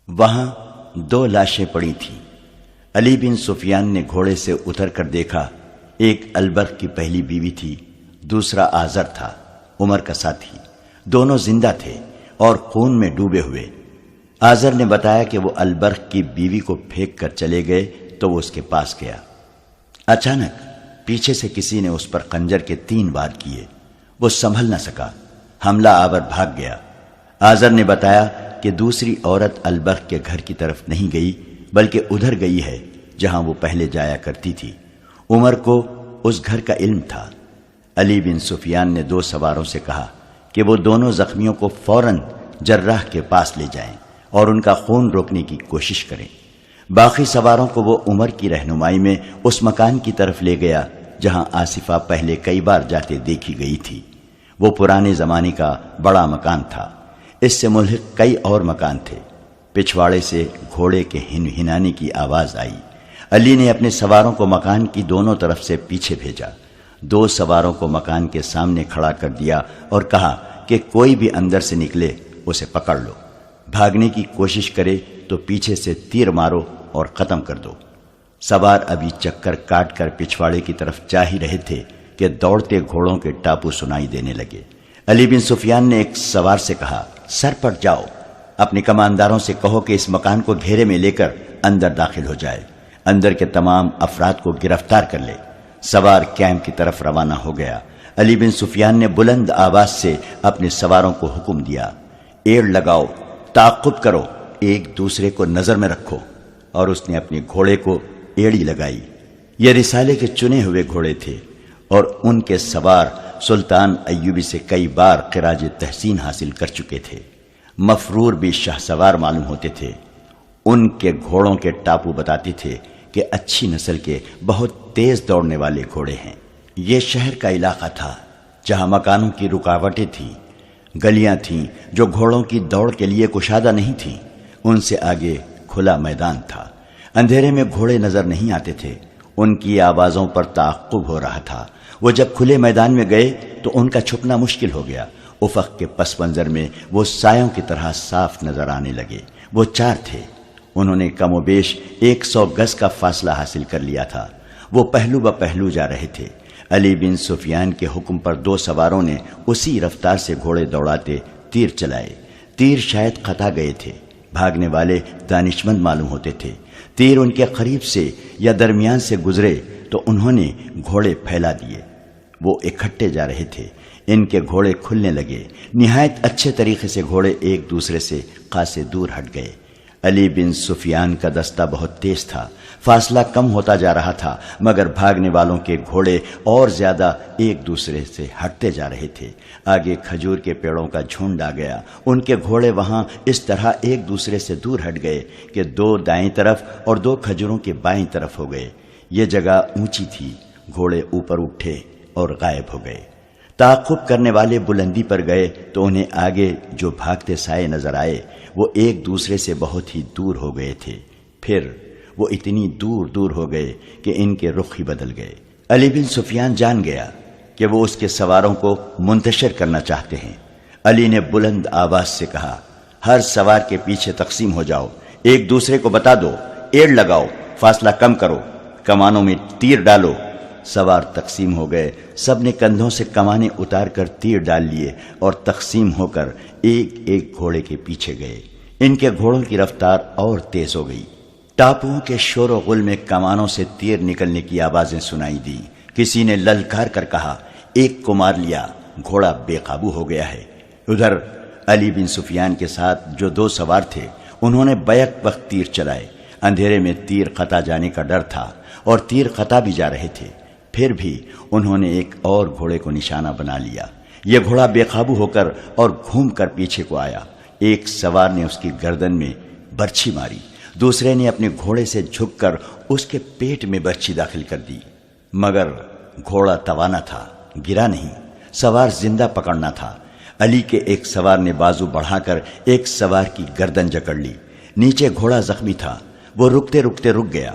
وہاں 2 لاشیں پڑی تھیں۔ علی بن سفیان نے گھوڑے سے اتر کر دیکھا، ایک البرق کی پہلی بیوی تھی، دوسرا آزر تھا، عمر کا ساتھی۔ دونوں زندہ تھے اور خون میں ڈوبے ہوئے۔ آزر نے بتایا کہ وہ البرق کی بیوی کو پھینک کر چلے گئے تو وہ اس کے پاس گیا۔ اچانک پیچھے سے کسی نے اس پر خنجر کے 3 وار کیے۔ وہ سنبھل نہ سکا، حملہ آور بھاگ گیا۔ آزر نے بتایا کہ دوسری عورت البرق کے گھر کی طرف نہیں گئی بلکہ ادھر گئی ہے جہاں وہ پہلے جایا کرتی تھی۔ عمر کو اس گھر کا علم تھا۔ علی بن سفیان نے 2 سواروں سے کہا کہ وہ دونوں زخمیوں کو فوراً جراح کے پاس لے جائیں اور ان کا خون روکنے کی کوشش کریں۔ باقی سواروں کو وہ عمر کی رہنمائی میں اس مکان کی طرف لے گیا جہاں آصفہ پہلے کئی بار جاتے دیکھی گئی تھی۔ وہ پرانے زمانے کا بڑا مکان تھا۔ اس سے ملحق کئی اور مکان تھے۔ پچھواڑے سے گھوڑے کے ہنہنانے کی آواز آئی۔ علی نے اپنے سواروں کو مکان کی دونوں طرف سے پیچھے بھیجا۔ 2 سواروں کو مکان کے سامنے کھڑا کر دیا اور کہا کہ کوئی بھی اندر سے نکلے اسے پکڑ لو، بھاگنے کی کوشش کرے تو پیچھے سے تیر مارو اور ختم کر دو۔ سوار ابھی چکر کاٹ کر پچھواڑے کی طرف جا ہی رہے تھے کہ دوڑتے گھوڑوں کے ٹاپو سنائی دینے لگے۔ علی بن سفیان نے ایک سوار سے کہا، سر پٹ جاؤ، اپنے کمانداروں سے کہو کہ اس مکان کو گھیرے میں لے کر اندر داخل ہو جائے، اندر کے تمام افراد کو گرفتار کر لے۔ سوار کیمپ کی طرف روانہ ہو گیا۔ علی بن سفیان نے بلند آواز سے اپنے سواروں کو حکم دیا، ایڑ لگاؤ، تعاقب کرو، ایک دوسرے کو نظر میں رکھو، اور اس نے اپنے گھوڑے کو ایڑی لگائی۔ یہ رسالے کے چنے ہوئے گھوڑے تھے اور ان کے سوار سلطان ایوبی سے کئی بار خراج تحسین حاصل کر چکے تھے۔ مفرور بھی شاہ سوار معلوم ہوتے تھے۔ ان کے گھوڑوں کے ٹاپو بتاتے تھے کہ اچھی نسل کے بہت تیز دوڑنے والے گھوڑے ہیں۔ یہ شہر کا علاقہ تھا جہاں مکانوں کی رکاوٹیں تھیں، گلیاں تھیں جو گھوڑوں کی دوڑ کے لیے کشادہ نہیں تھیں۔ ان سے آگے کھلا میدان تھا۔ اندھیرے میں گھوڑے نظر نہیں آتے تھے، ان کی آوازوں پر تعاقب ہو رہا تھا۔ وہ جب کھلے میدان میں گئے تو ان کا چھپنا مشکل ہو گیا۔ افق کے پس منظر میں وہ سایوں کی طرح صاف نظر آنے لگے۔ وہ 4 تھے۔ انہوں نے کم و بیش 100 گز کا فاصلہ حاصل کر لیا تھا۔ وہ پہلو بہ پہلو جا رہے تھے۔ علی بن سفیان کے حکم پر 2 سواروں نے اسی رفتار سے گھوڑے دوڑاتے تیر چلائے۔ تیر شاید خطا گئے تھے۔ بھاگنے والے دانشمند معلوم ہوتے تھے۔ تیر ان کے قریب سے یا درمیان سے گزرے تو انہوں نے گھوڑے پھیلا دیے۔ وہ اکٹھے جا رہے تھے۔ ان کے گھوڑے کھلنے لگے۔ نہایت اچھے طریقے سے گھوڑے ایک دوسرے سے خاصے دور ہٹ گئے۔ علی بن سفیان کا دستہ بہت تیز تھا۔ فاصلہ کم ہوتا جا رہا تھا مگر بھاگنے والوں کے گھوڑے اور زیادہ ایک دوسرے سے ہٹتے جا رہے تھے۔ آگے کھجور کے پیڑوں کا جھنڈ آ گیا۔ ان کے گھوڑے وہاں اس طرح ایک دوسرے سے دور ہٹ گئے کہ 2 دائیں طرف اور 2 کھجوروں کے بائیں طرف ہو گئے۔ یہ جگہ اونچی تھی۔ گھوڑے اوپر اٹھے اور غائب ہو گئے۔ تعاقب کرنے والے بلندی پر گئے تو انہیں آگے جو بھاگتے سائے نظر آئے وہ ایک دوسرے سے بہت ہی دور ہو گئے تھے۔ پھر وہ اتنی دور دور ہو گئے کہ ان کے رخ ہی بدل گئے۔ علی بن سفیان جان گیا کہ وہ اس کے سواروں کو منتشر کرنا چاہتے ہیں۔ علی نے بلند آواز سے کہا، ہر سوار کے پیچھے تقسیم ہو جاؤ، ایک دوسرے کو بتا دو، ایڑ لگاؤ، فاصلہ کم کرو، کمانوں میں تیر ڈالو۔ سوار تقسیم ہو گئے۔ سب نے کندھوں سے کمانے اتار کر تیر ڈال لیے اور تقسیم ہو کر ایک ایک گھوڑے کے پیچھے گئے۔ ان کے گھوڑوں کی رفتار اور تیز ہو گئی۔ ٹاپوؤں کے شور و غل میں کمانوں سے تیر نکلنے کی آوازیں سنائی دی۔ کسی نے للکار کر کہا، ایک کو مار لیا، گھوڑا بے قابو ہو گیا ہے۔ ادھر علی بن سفیان کے ساتھ جو 2 سوار تھے انہوں نے بیک وقت تیر چلائے۔ اندھیرے میں تیر خطا جانے کا ڈر تھا اور تیر خطا بھی جا رہے تھے۔ پھر بھی انہوں نے ایک اور گھوڑے کو نشانہ بنا لیا۔ یہ گھوڑا بے قابو ہو کر اور گھوم کر پیچھے کو آیا۔ ایک سوار نے اس کی گردن میں برچھی ماری، دوسرے نے اپنے گھوڑے سے جھک کر اس کے پیٹ میں برچھی داخل کر دی، مگر گھوڑا توانا تھا، گرا نہیں۔ سوار زندہ پکڑنا تھا۔ علی کے ایک سوار نے بازو بڑھا کر ایک سوار کی گردن جکڑ لی۔ نیچے گھوڑا زخمی تھا، وہ رکتے رکتے رک گیا۔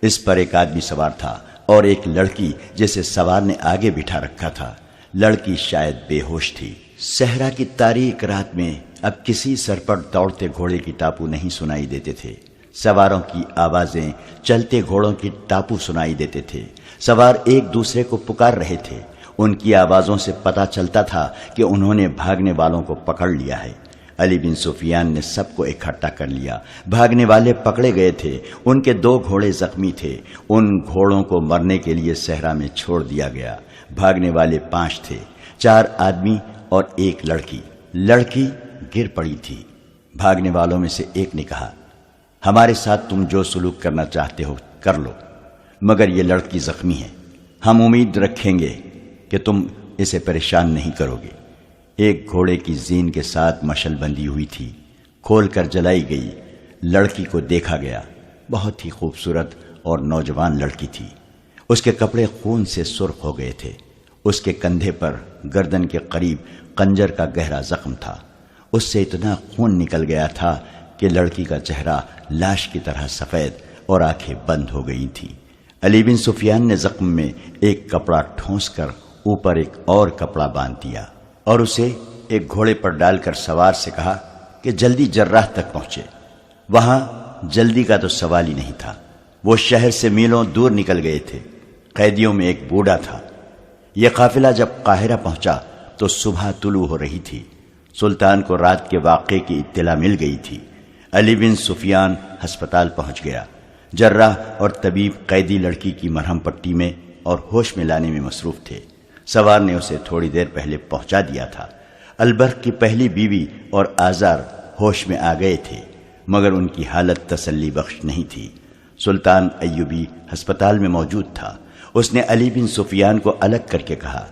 اس پر ایک آدمی سوار تھا اور ایک لڑکی جسے سوار نے آگے بٹھا رکھا تھا۔ لڑکی شاید بے ہوش تھی۔ صحرا کی تاریک رات میں اب کسی سر پر دوڑتے گھوڑے کی ٹاپو نہیں سنائی دیتے تھے۔ سواروں کی آوازیں چلتے گھوڑوں کی ٹاپو سنائی دیتے تھے۔ سوار ایک دوسرے کو پکار رہے تھے۔ ان کی آوازوں سے پتا چلتا تھا کہ انہوں نے بھاگنے والوں کو پکڑ لیا ہے۔ علی بن سفیان نے سب کو اکٹھا کر لیا۔ بھاگنے والے پکڑے گئے تھے۔ ان کے 2 گھوڑے زخمی تھے۔ ان گھوڑوں کو مرنے کے لیے صحرا میں چھوڑ دیا گیا۔ بھاگنے والے 5 تھے، 4 آدمی اور 1 لڑکی۔ لڑکی گر پڑی تھی۔ بھاگنے والوں میں سے ایک نے کہا، ہمارے ساتھ تم جو سلوک کرنا چاہتے ہو کر لو، مگر یہ لڑکی زخمی ہے۔ ہم امید رکھیں گے کہ تم اسے پریشان نہیں کرو گے۔ ایک گھوڑے کی زین کے ساتھ مشل بندھی ہوئی تھی، کھول کر جلائی گئی۔ لڑکی کو دیکھا گیا، بہت ہی خوبصورت اور نوجوان لڑکی تھی۔ اس کے کپڑے خون سے سرخ ہو گئے تھے۔ اس کے کندھے پر گردن کے قریب خنجر کا گہرا زخم تھا۔ اس سے اتنا خون نکل گیا تھا کہ لڑکی کا چہرہ لاش کی طرح سفید اور آنکھیں بند ہو گئی تھیں۔ علی بن سفیان نے زخم میں ایک کپڑا ٹھونس کر اوپر ایک اور کپڑا باندھ دیا اور اسے ایک گھوڑے پر ڈال کر سوار سے کہا کہ جلدی جراح تک پہنچے۔ وہاں جلدی کا تو سوال ہی نہیں تھا۔ وہ شہر سے میلوں دور نکل گئے تھے۔ قیدیوں میں ایک بوڑھا تھا۔ یہ قافلہ جب قاہرہ پہنچا تو صبح طلوع ہو رہی تھی۔ سلطان کو رات کے واقعے کی اطلاع مل گئی تھی۔ علی بن سفیان ہسپتال پہنچ گیا۔ جراح اور طبیب قیدی لڑکی کی مرہم پٹی میں اور ہوش میں لانے میں مصروف تھے۔ سوار نے اسے تھوڑی دیر پہلے پہنچا دیا تھا۔ البرق کی پہلی بیوی اور آزار ہوش میں آ گئے تھے، مگر ان کی حالت تسلی بخش نہیں تھی۔ سلطان ایوبی ہسپتال میں موجود تھا۔ اس نے علی بن سفیان کو الگ کر کے کہا،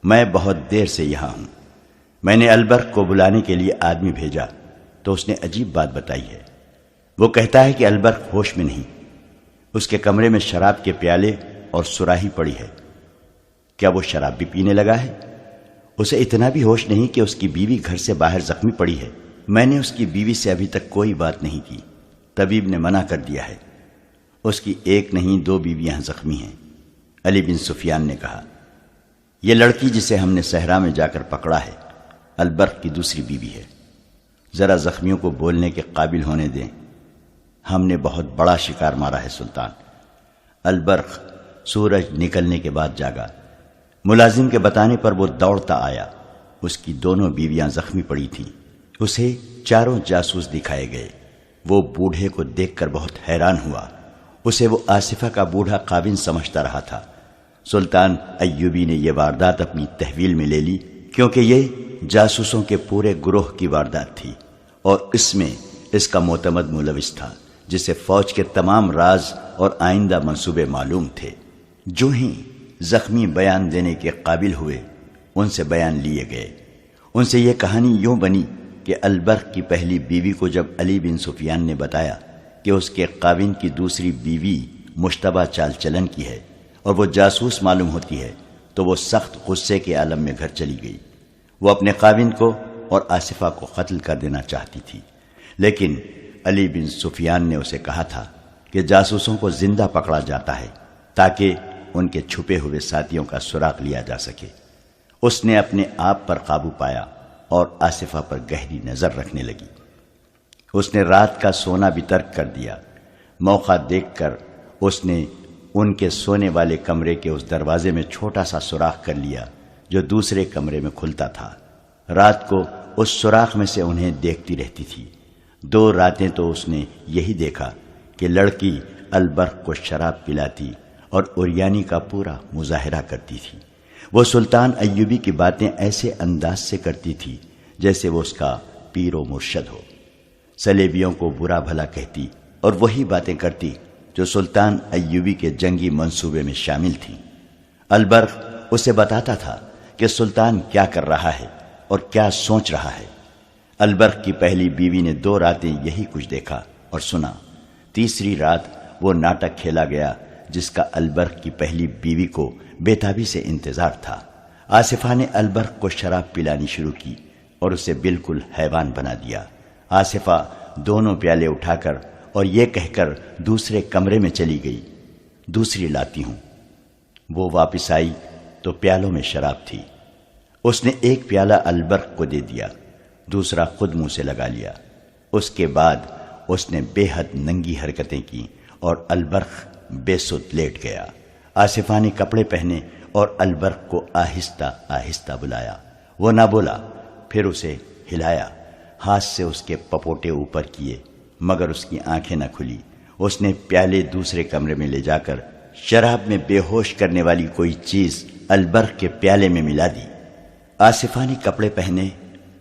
میں بہت دیر سے یہاں ہوں۔ میں نے البرق کو بلانے کے لیے آدمی بھیجا تو اس نے عجیب بات بتائی ہے۔ وہ کہتا ہے کہ البرق ہوش میں نہیں۔ اس کے کمرے میں شراب کے پیالے اور سراہی پڑی ہے۔ کیا وہ شراب بھی پینے لگا ہے؟ اسے اتنا بھی ہوش نہیں کہ اس کی بیوی گھر سے باہر زخمی پڑی ہے۔ میں نے اس کی بیوی سے ابھی تک کوئی بات نہیں کی۔ طبیب نے منع کر دیا ہے۔ اس کی 1 نہیں 2 بیویاں زخمی ہیں۔ علی بن سفیان نے کہا، یہ لڑکی جسے ہم نے صحرا میں جا کر پکڑا ہے البرق کی دوسری بیوی ہے۔ ذرا زخمیوں کو بولنے کے قابل ہونے دیں۔ ہم نے بہت بڑا شکار مارا ہے سلطان۔ البرق سورج نکلنے کے بعد جاگا۔ ملازم کے بتانے پر وہ دوڑتا آیا۔ اس کی دونوں بیویاں زخمی پڑی تھیں۔ اسے 4 جاسوس دکھائے گئے۔ وہ بوڑھے کو دیکھ کر بہت حیران ہوا۔ اسے وہ آصفہ کا بوڑھا خاوند سمجھتا رہا تھا۔ سلطان ایوبی نے یہ واردات اپنی تحویل میں لے لی، کیونکہ یہ جاسوسوں کے پورے گروہ کی واردات تھی اور اس میں اس کا معتمد ملوث تھا، جسے فوج کے تمام راز اور آئندہ منصوبے معلوم تھے۔ جو ہی زخمی بیان دینے کے قابل ہوئے، ان سے بیان لیے گئے۔ ان سے یہ کہانی یوں بنی کہ البرق کی پہلی بیوی کو جب علی بن سفیان نے بتایا کہ اس کے خاوند کی دوسری بیوی مشتبہ چال چلن کی ہے اور وہ جاسوس معلوم ہوتی ہے، تو وہ سخت غصے کے عالم میں گھر چلی گئی۔ وہ اپنے خاوند کو اور آصفہ کو قتل کر دینا چاہتی تھی، لیکن علی بن سفیان نے اسے کہا تھا کہ جاسوسوں کو زندہ پکڑا جاتا ہے تاکہ ان کے چھپے ہوئے ساتھیوں کا سراغ لیا جا سکے۔ اس نے اپنے آپ پر قابو پایا اور آصفہ پر گہری نظر رکھنے لگی۔ اس نے رات کا سونا بھی ترک کر دیا۔ موقع دیکھ کر اس نے ان کے سونے والے کمرے کے اس دروازے میں چھوٹا سا سوراخ کر لیا جو دوسرے کمرے میں کھلتا تھا۔ رات کو اس سوراخ میں سے انہیں دیکھتی رہتی تھی۔ 2 راتیں تو اس نے یہی دیکھا کہ لڑکی البرق کو شراب پلاتی اور اوریانی کا پورا مظاہرہ کرتی تھی۔ وہ سلطان ایوبی کی باتیں ایسے انداز سے کرتی تھی جیسے وہ اس کا پیر و مرشد ہو۔ سلیبیوں کو برا بھلا کہتی اور وہی باتیں کرتی جو سلطان ایوبی کے جنگی منصوبے میں شامل تھیں۔ البرق اسے بتاتا تھا کہ سلطان کیا کر رہا ہے اور کیا سوچ رہا ہے۔ البرق کی پہلی بیوی نے 2 راتیں یہی کچھ دیکھا اور سنا۔ تیسری رات وہ ناٹک کھیلا گیا جس کا البرق کی پہلی بیوی کو بےتابی سے انتظار تھا۔ آصفہ نے البرق کو شراب پلانی شروع کی اور اسے بالکل حیوان بنا دیا۔ آصفہ دونوں پیالے اٹھا کر اور یہ کہہ کر دوسرے کمرے میں چلی گئی، دوسری لاتی ہوں۔ وہ واپس آئی تو پیالوں میں شراب تھی۔ اس نے ایک پیالہ البرق کو دے دیا، دوسرا خود منہ سے لگا لیا۔ اس کے بعد اس نے بے حد ننگی حرکتیں کی اور البرق بے سود لیٹ گیا۔ آصفہ نے کپڑے پہنے اور البرق کو آہستہ آہستہ بلایا۔ وہ نہ بولا، پھر اسے ہلایا، ہاتھ سے اس کے پپوٹے اوپر کیے، مگر اس کی آنکھیں نہ کھلی۔ اس نے پیالے دوسرے کمرے میں لے جا کر شراب میں بے ہوش کرنے والی کوئی چیز البرق کے پیالے میں ملا دی۔ آصفہ نے کپڑے پہنے،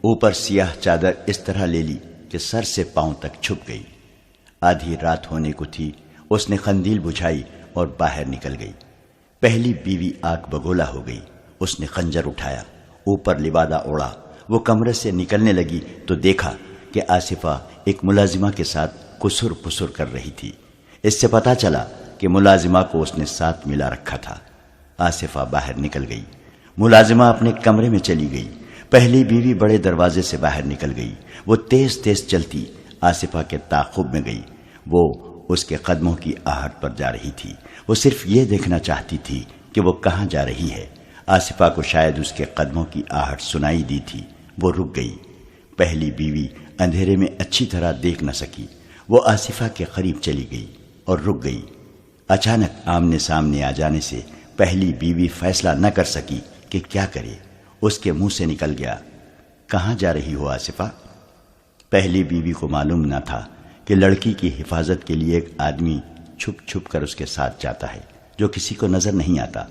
اوپر سیاہ چادر اس طرح لے لی کہ سر سے پاؤں تک چھپ گئی۔ آدھی رات ہونے کو تھی، اس نے قندیل بجھائی اور باہر نکل گئی۔ پہلی بیوی آگ بگولا ہو گئی۔ اس نے خنجر اٹھایا، اوپر لبادہ اوڑا۔ وہ کمرے سے نکلنے لگی تو دیکھا کہ آصفہ ایک ملازمہ کے ساتھ کسر پسر کر رہی تھی۔ اس سے پتا چلا کہ ملازمہ کو اس نے ساتھ ملا رکھا تھا۔ آصفہ باہر نکل گئی۔ ملازمہ اپنے کمرے میں چلی گئی۔ پہلی بیوی بڑے دروازے سے باہر نکل گئی۔ وہ تیز تیز چلتی آصفہ کے تعاقب میں گئی۔ وہ اس کے قدموں کی آہٹ پر جا رہی تھی۔ وہ صرف یہ دیکھنا چاہتی تھی کہ وہ کہاں جا رہی ہے۔ آصفہ کو شاید اس کے قدموں کی آہٹ سنائی دی تھی۔ وہ رک گئی۔ پہلی بیوی اندھیرے میں اچھی طرح دیکھ نہ سکی۔ وہ آصفہ کے قریب چلی گئی اور رک گئی۔ اچانک آمنے سامنے آ جانے سے پہلی بیوی فیصلہ نہ کر سکی کہ کیا کرے۔ اس کے منہ سے نکل گیا، کہاں جا رہی ہو آصفہ؟ پہلی بیوی کو معلوم نہ تھا کہ لڑکی کی حفاظت کے لیے ایک آدمی چھپ چھپ کر اس کے ساتھ جاتا ہے جو کسی کو نظر نہیں آتا۔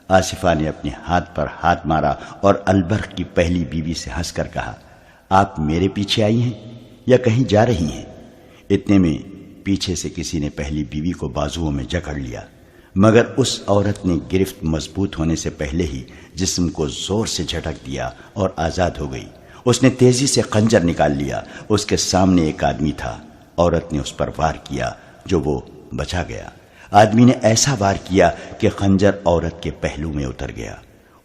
آصفہ نے اپنے ہاتھ پر ہاتھ مارا اور البرق کی پہلی بیوی سے ہنس کر کہا، آپ میرے پیچھے آئی ہیں یا کہیں جا رہی ہیں؟ اتنے میں پیچھے سے کسی نے پہلی بیوی کو بازوؤں میں جکڑ لیا، مگر اس عورت نے گرفت مضبوط ہونے سے پہلے ہی جسم کو زور سے جھٹک دیا اور آزاد ہو گئی۔ اس نے تیزی سے خنجر نکال لیا۔ اس کے سامنے ایک آدمی تھا۔ عورت نے اس پر وار کیا جو وہ بچا گیا۔ آدمی نے ایسا وار کیا کہ خنجر عورت کے پہلو میں اتر گیا۔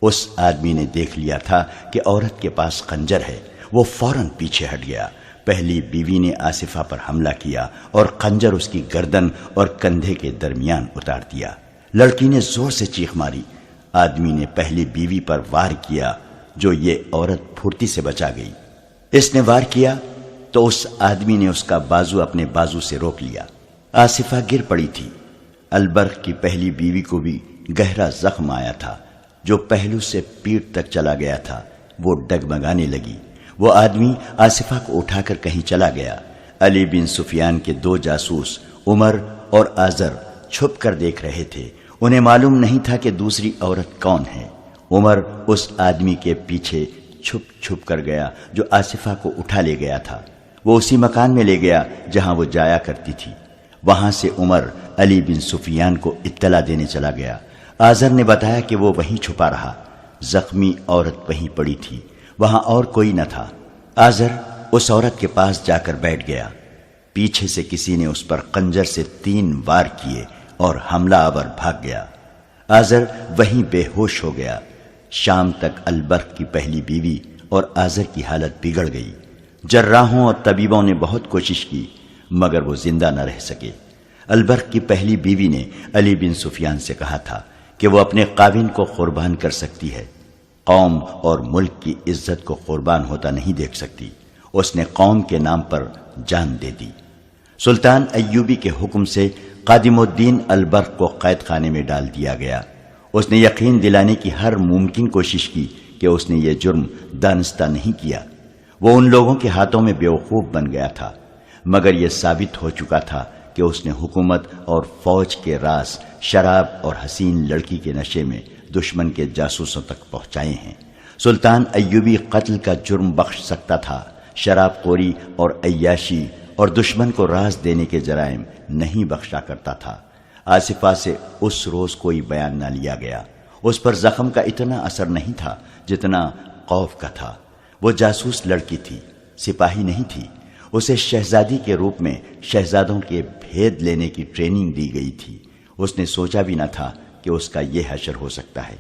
اس آدمی نے دیکھ لیا تھا کہ عورت کے پاس خنجر ہے۔ وہ فوراً پیچھے ہٹ گیا۔ پہلی بیوی نے آصفہ پر حملہ کیا اور خنجر اس کی گردن اور کندھے کے درمیان اتار دیا۔ لڑکی نے زور سے چیخ ماری۔ آدمی نے پہلی بیوی پر وار کیا جو یہ عورت پھرتی سے بچا گئی۔ اس نے وار کیا تو اس آدمی نے اس کا بازو اپنے بازو سے روک لیا۔ آصفہ گر پڑی تھی۔ البرق کی پہلی بیوی کو بھی گہرا زخم آیا تھا جو پہلو سے پیٹھ تک چلا گیا تھا۔ وہ ڈگمگانے لگی۔ وہ آدمی آصفہ کو اٹھا کر کہیں چلا گیا۔ علی بن سفیان کے دو جاسوس عمر اور آزر چھپ کر دیکھ رہے تھے۔ انہیں معلوم نہیں تھا کہ دوسری عورت کون ہے۔ عمر اس آدمی کے پیچھے چھپ چھپ کر گیا جو آصفہ کو اٹھا لے گیا تھا۔ وہ اسی مکان میں لے گیا جہاں وہ جایا کرتی تھی۔ وہاں سے عمر علی بن سفیان کو اطلاع دینے چلا گیا۔ آزر نے بتایا کہ وہ وہیں چھپا رہا۔ زخمی عورت وہیں پڑی تھی، وہاں اور کوئی نہ تھا۔ آزر اس عورت کے پاس جا کر بیٹھ گیا۔ پیچھے سے کسی نے اس پر خنجر سے 3 وار کیے اور حملہ آور بھاگ گیا۔ آزر وہیں بے ہوش ہو گیا۔ شام تک البرق کی پہلی بیوی اور آزر کی حالت بگڑ گئی۔ جراحوں اور طبیبوں نے بہت کوشش کی مگر وہ زندہ نہ رہ سکے۔ البرق کی پہلی بیوی نے علی بن سفیان سے کہا تھا کہ وہ اپنے خاوند کو قربان کر سکتی ہے، قوم اور ملک کی عزت کو قربان ہوتا نہیں دیکھ سکتی۔ اس نے قوم کے نام پر جان دے دی۔ سلطان ایوبی کے حکم سے قادم الدین البرق کو قید خانے میں ڈال دیا گیا۔ اس نے یقین دلانے کی ہر ممکن کوشش کی کہ اس نے یہ جرم دانستہ نہیں کیا۔ وہ ان لوگوں کے ہاتھوں میں بیوقوف بن گیا تھا، مگر یہ ثابت ہو چکا تھا کہ اس نے حکومت اور فوج کے راز شراب اور حسین لڑکی کے نشے میں دشمن کے جاسوسوں تک پہنچائے ہیں۔ سلطان ایوبی قتل کا جرم بخش سکتا تھا، شراب خوری اور عیاشی اور دشمن کو راز دینے کے جرائم نہیں بخشا کرتا تھا۔ آصفہ سے اس روز کوئی بیان نہ لیا گیا۔ اس پر زخم کا اتنا اثر نہیں تھا جتنا خوف کا تھا۔ وہ جاسوس لڑکی تھی، سپاہی نہیں تھی۔ اسے شہزادی کے روپ میں شہزادوں کے بھید لینے کی ٹریننگ دی گئی تھی۔ اس نے سوچا بھی نہ تھا کہ اس کا یہ حشر ہو سکتا ہے۔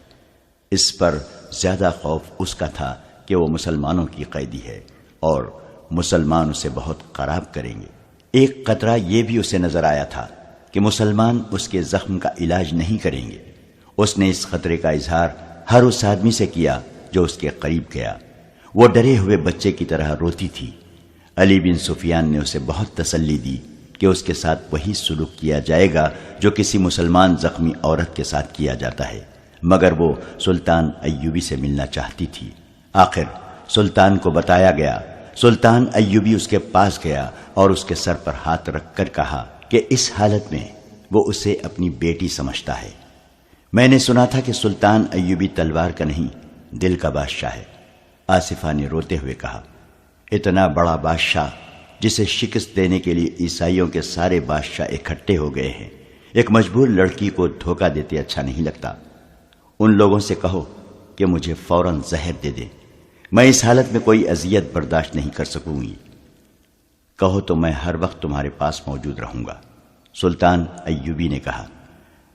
اس پر زیادہ خوف اس کا تھا کہ وہ مسلمانوں کی قیدی ہے اور مسلمان اسے بہت خراب کریں گے۔ ایک قطرہ یہ بھی اسے نظر آیا تھا کہ مسلمان اس کے زخم کا علاج نہیں کریں گے۔ اس نے اس خطرے کا اظہار ہر اس آدمی سے کیا جو اس کے قریب گیا۔ وہ ڈرے ہوئے بچے کی طرح روتی تھی۔ علی بن سفیان نے اسے بہت تسلی دی کہ اس کے ساتھ وہی سلوک کیا جائے گا جو کسی مسلمان زخمی عورت کے ساتھ کیا جاتا ہے، مگر وہ سلطان ایوبی سے ملنا چاہتی تھی۔ آخر سلطان کو بتایا گیا۔ سلطان ایوبی اس کے پاس گیا اور اس کے سر پر ہاتھ رکھ کر کہا کہ اس حالت میں وہ اسے اپنی بیٹی سمجھتا ہے۔ میں نے سنا تھا کہ سلطان ایوبی تلوار کا نہیں، دل کا بادشاہ ہے۔ آصفہ نے روتے ہوئے کہا، اتنا بڑا بادشاہ جسے شکست دینے کے لیے عیسائیوں کے سارے بادشاہ اکٹھے ہو گئے ہیں، ایک مجبور لڑکی کو دھوکہ دیتے اچھا نہیں لگتا۔ ان لوگوں سے کہو کہ مجھے فوراً زہر دے دیں، میں اس حالت میں کوئی اذیت برداشت نہیں کر سکوں گی۔ کہو تو میں ہر وقت تمہارے پاس موجود رہوں گا۔ سلطان ایوبی نے کہا،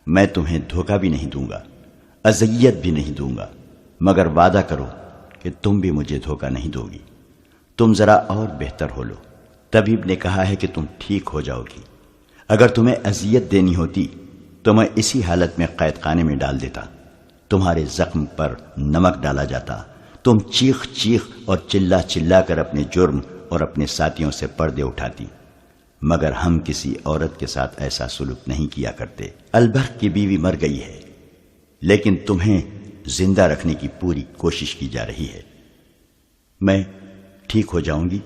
میں تمہیں دھوکہ بھی نہیں دوں گا، اذیت بھی نہیں دوں گا، مگر وعدہ کرو کہ تم بھی مجھے دھوکہ نہیں دو گی۔ تم ذرا اور بہتر ہو لو۔ طبیب نے کہا ہے کہ تم ٹھیک ہو جاؤ گی۔ اگر تمہیں اذیت دینی ہوتی تو میں اسی حالت میں قید خانے میں ڈال دیتا، تمہارے زخم پر نمک ڈالا جاتا، تم چیخ چیخ اور چلا چلا کر اپنے جرم اور اپنے ساتھیوں سے پردے اٹھاتی، مگر ہم کسی عورت کے ساتھ ایسا سلوک نہیں کیا کرتے۔ البرق کی بیوی مر گئی ہے، لیکن تمہیں زندہ رکھنے کی پوری کوشش کی جا رہی ہے۔ میں ٹھیک ہو جاؤں گی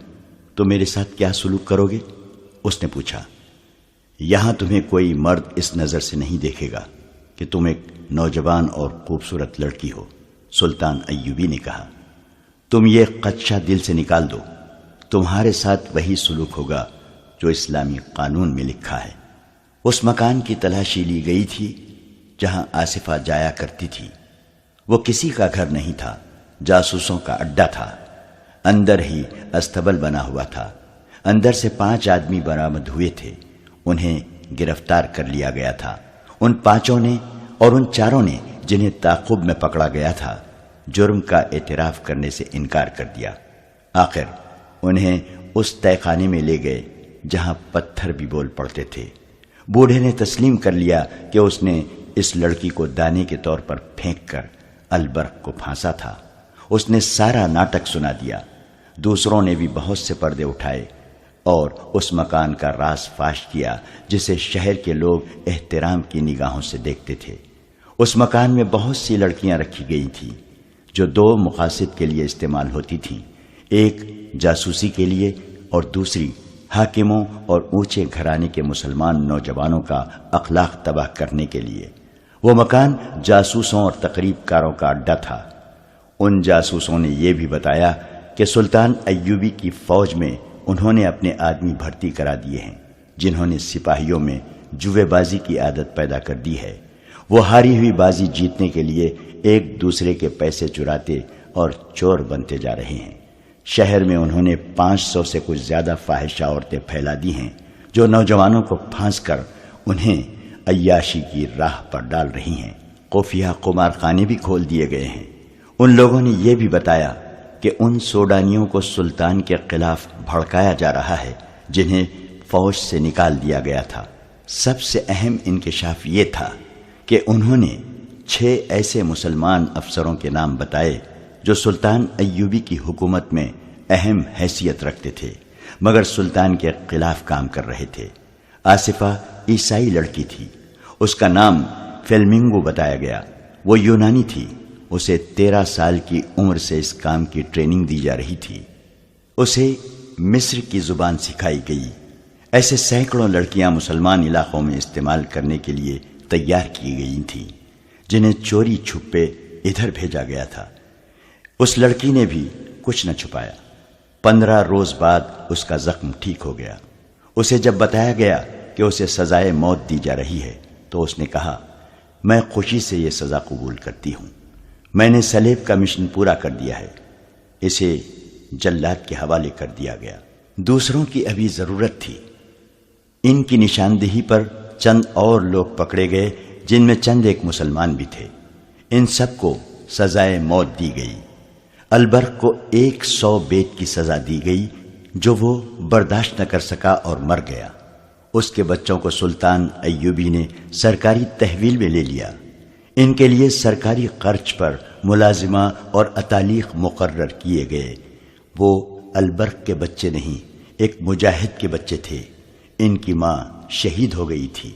تو میرے ساتھ کیا سلوک کرو گے؟ اس نے پوچھا۔ یہاں تمہیں کوئی مرد اس نظر سے نہیں دیکھے گا کہ تم ایک نوجوان اور خوبصورت لڑکی ہو۔ سلطان ایوبی نے کہا، تم یہ خدشہ دل سے نکال دو، تمہارے ساتھ وہی سلوک ہوگا جو اسلامی قانون میں لکھا ہے۔ اس مکان کی تلاشی لی گئی تھی جہاں آصفہ جایا کرتی تھی۔ وہ کسی کا گھر نہیں تھا، جاسوسوں کا اڈا تھا۔ اندر ہی استبل بنا ہوا تھا۔ اندر سے 5 آدمی برآمد ہوئے تھے، انہیں گرفتار کر لیا گیا تھا۔ ان 5 نے اور ان 4 نے جنہیں تعاقب میں پکڑا گیا تھا، جرم کا اعتراف کرنے سے انکار کر دیا۔ آخر انہیں اس تہہ خانے میں لے گئے جہاں پتھر بھی بول پڑتے تھے۔ بوڑھے نے تسلیم کر لیا کہ اس نے اس لڑکی کو دانے کے طور پر پھینک کر البرق کو پھانسا تھا۔ اس نے سارا ناٹک سنا دیا۔ دوسروں نے بھی بہت سے پردے اٹھائے اور اس مکان کا راز فاش کیا جسے شہر کے لوگ احترام کی نگاہوں سے دیکھتے تھے۔ اس مکان میں بہت سی لڑکیاں رکھی گئی تھیں جو 2 مقاصد کے لیے استعمال ہوتی تھیں، ایک جاسوسی کے لیے اور دوسری حاکموں اور اونچے گھرانے کے مسلمان نوجوانوں کا اخلاق تباہ کرنے کے لیے۔ وہ مکان جاسوسوں اور تقریب کاروں کا اڈا تھا۔ ان جاسوسوں نے یہ بھی بتایا کہ سلطان ایوبی کی فوج میں انہوں نے اپنے آدمی بھرتی کرا دیے ہیں جنہوں نے سپاہیوں میں جوے بازی کی عادت پیدا کر دی ہے۔ وہ ہاری ہوئی بازی جیتنے کے لیے ایک دوسرے کے پیسے چراتے اور چور بنتے جا رہے ہیں۔ شہر میں انہوں نے 500 سے کچھ زیادہ فاحشہ عورتیں پھیلا دی ہیں جو نوجوانوں کو پھانس کر انہیں عیاشی کی راہ پر ڈال رہی ہیں۔ خفیہ قمار خانے بھی کھول دیے گئے ہیں۔ ان لوگوں نے یہ بھی بتایا کہ ان سوڈانیوں کو سلطان کے خلاف بھڑکایا جا رہا ہے جنہیں فوج سے نکال دیا گیا تھا۔ سب سے اہم انکشاف یہ تھا کہ انہوں نے 6 ایسے مسلمان افسروں کے نام بتائے جو سلطان ایوبی کی حکومت میں اہم حیثیت رکھتے تھے مگر سلطان کے خلاف کام کر رہے تھے۔ آصفہ عیسائی لڑکی تھی، اس کا نام فلیمنگو بتایا گیا۔ وہ یونانی تھی، اسے 13 سال کی عمر سے اس کام کی ٹریننگ دی جا رہی تھی۔ اسے مصر کی زبان سکھائی گئی۔ ایسے سینکڑوں لڑکیاں مسلمان علاقوں میں استعمال کرنے کے لیے تیار کی گئی تھیں جنہیں چوری چھپے ادھر بھیجا گیا تھا۔ اس لڑکی نے بھی کچھ نہ چھپایا۔ 15 روز بعد اس کا زخم ٹھیک ہو گیا۔ اسے جب بتایا گیا کہ اسے سزائے موت دی جا رہی ہے تو اس نے کہا، میں خوشی سے یہ سزا قبول کرتی ہوں۔ میں نے سلیب کا مشن پورا کر دیا ہے۔ اسے جلاد کے حوالے کر دیا گیا۔ دوسروں کی ابھی ضرورت تھی۔ ان کی نشاندہی پر چند اور لوگ پکڑے گئے جن میں چند ایک مسلمان بھی تھے۔ ان سب کو سزائے موت دی گئی۔ البرق کو 100 بیت کی سزا دی گئی جو وہ برداشت نہ کر سکا اور مر گیا۔ اس کے بچوں کو سلطان ایوبی نے سرکاری تحویل میں لے لیا۔ ان کے لیے سرکاری خرچ پر ملازمہ اور اتالیق مقرر کیے گئے۔ وہ البرق کے بچے نہیں، ایک مجاہد کے بچے تھے۔ ان کی ماں شہید ہو گئی تھی۔